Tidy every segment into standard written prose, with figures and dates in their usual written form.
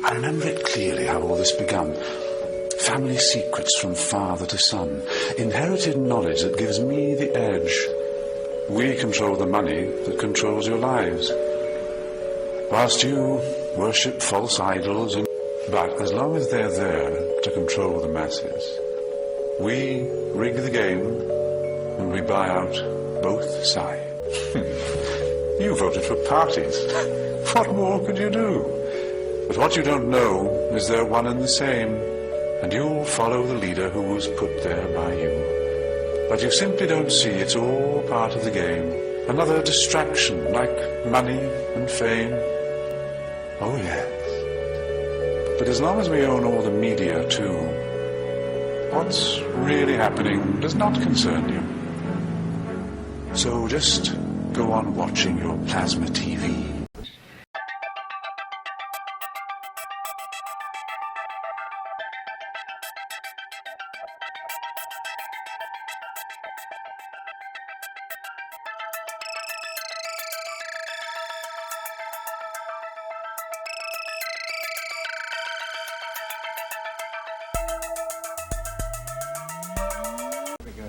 I remember it clearly how all this began. Family secrets from father to son. Inherited knowledge that gives me the edge. We control the money that controls your lives. Whilst you worship false idols, but as long as they're there to control the masses, we rig the game and we buy out both sides. You voted for parties. What more could you do? But what you don't know is they're one and the same, and you'll follow the leader who was put there by you. But you simply don't see it's all part of the game. Another distraction, like money and fame. Oh, yes. But as long as we own all the media, too, what's really happening does not concern you. So just go on watching your plasma TV.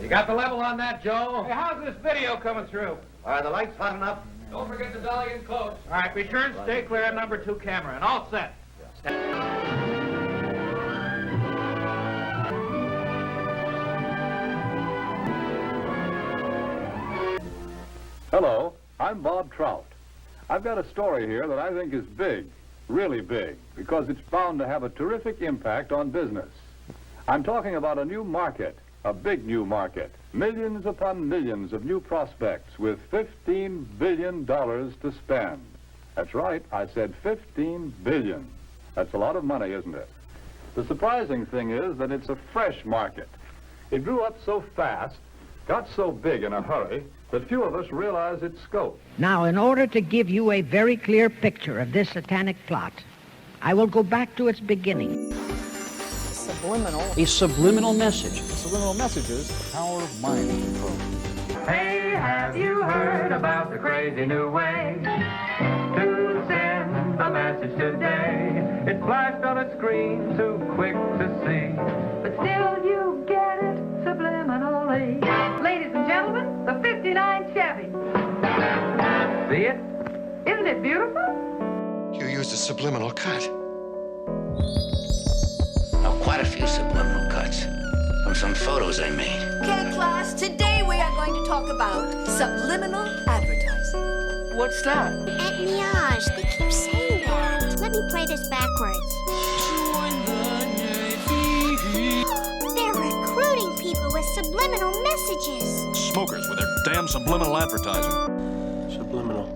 You got the level on that, Joe? Hey, how's this video coming through? Are the lights hot enough? Don't forget to dolly in close. All right, return, stay clear of number 2 camera, and all set. Hello, I'm Bob Trout. I've got a story here that I think is big, really big, because it's bound to have a terrific impact on business. I'm talking about a new market, a big new market, millions upon millions of new prospects with $15 billion to spend. That's right, I said $15 billion. That's a lot of money, isn't it? The surprising thing is that it's a fresh market. It grew up so fast, got so big in a hurry, that few of us realize its scope. Now, in order to give you a very clear picture of this satanic plot, I will go back to its beginning. A subliminal message. Subliminal messages, the power of mind control. Hey, have you heard about the crazy new way to send a message today? It flashed on a screen too quick to see, but still you get it subliminally. Ladies and gentlemen, the 59 Chevy. See it? Isn't it beautiful? You used a subliminal cut. Quite a few subliminal cuts from some photos I made. Okay, class, today we are going to talk about subliminal advertising. What's that? Espionage. They keep saying that. Let me play this backwards. They're recruiting people with subliminal messages. Smokers with their damn subliminal advertising. Subliminal.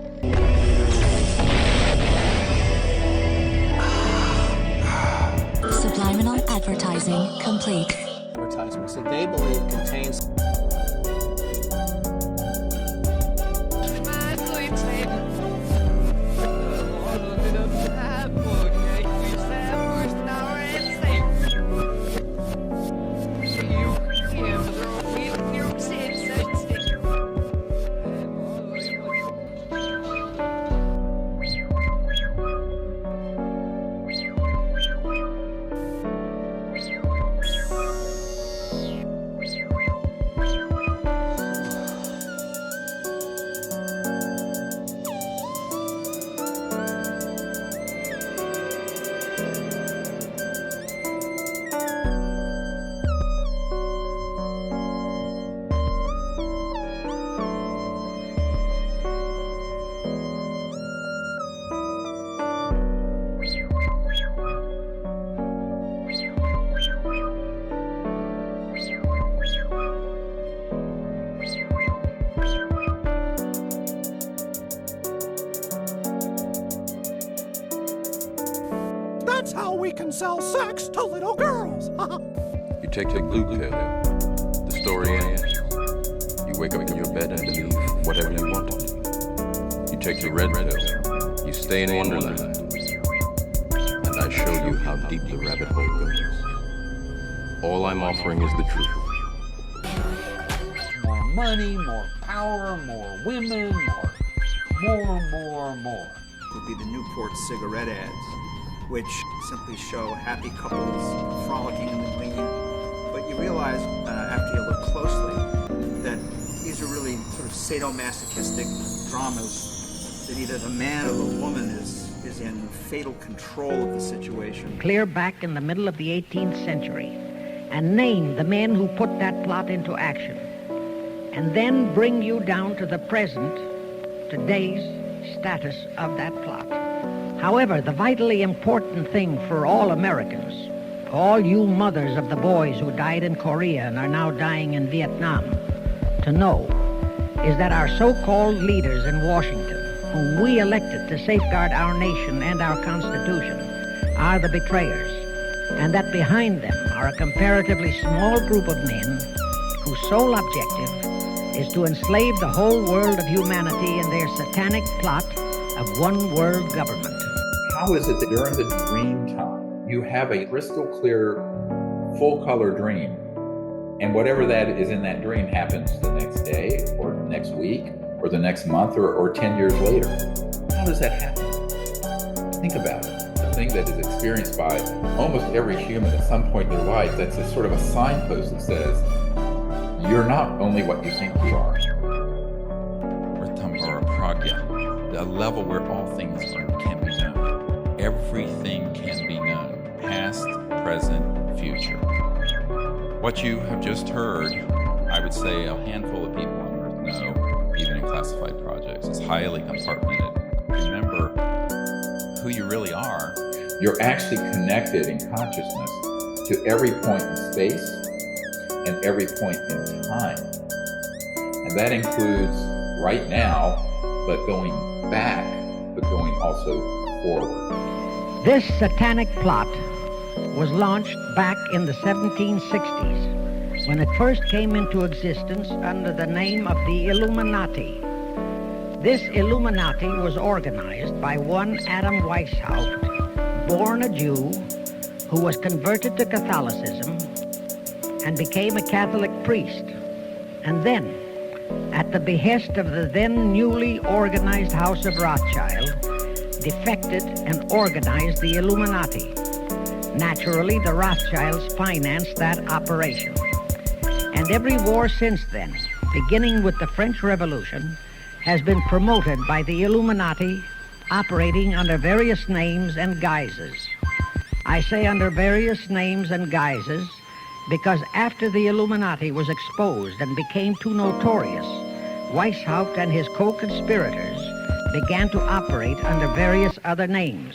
Subliminal advertising complete. Advertisements that they believe contains That's how we can sell sex to little girls. You take the blue pill, the story ends. You wake up in your bed and believe whatever you want. You take the red pill, you stay in Wonderland, and I show you how deep the rabbit hole goes. All I'm offering is the truth. more money, more power, more women, more. Would be the Newport cigarette ads. which simply show happy couples frolicking in the green. But you realize, after you look closely, that these are really sort of sadomasochistic dramas, that either the man or the woman is in fatal control of the situation. Clear back in the middle of the 18th century and name the men who put that plot into action, and then bring you down to the present, today's status of that plot. However, the vitally important thing for all Americans, all you mothers of the boys who died in Korea and are now dying in Vietnam, to know is that our so-called leaders in Washington, whom we elected to safeguard our nation and our Constitution, are the betrayers, and that behind them are a comparatively small group of men whose sole objective is to enslave the whole world of humanity in their satanic plot of one world government. How is it that during the dream time, you have a crystal clear, full color dream, and whatever that is in that dream happens the next day, or next week, or the next month, or 10 years later? How does that happen? Think about it. The thing that is experienced by almost every human at some point in their life, that's a sort of a signpost that says, you're not only what you think you are. Or pragya, a level where all things can be known. Everything can be known, past, present, future. What you have just heard, I would say a handful of people on Earth know, even in classified projects. It's highly compartmented. Remember who you really are. You're actually connected in consciousness to every point in space and every point in time. And that includes right now, but going back, but going also forward. This satanic plot was launched back in the 1760s when it first came into existence under the name of the Illuminati. This Illuminati was organized by one Adam Weishaupt, born a Jew, who was converted to Catholicism and became a Catholic priest, and then, at the behest of the then newly organized House of Rothschild, defected and organized the Illuminati. Naturally, the Rothschilds financed that operation. And every war since then, beginning with the French Revolution, has been promoted by the Illuminati, operating under various names and guises. I say under various names and guises because after the Illuminati was exposed and became too notorious, Weishaupt and his co-conspirators began to operate under various other names.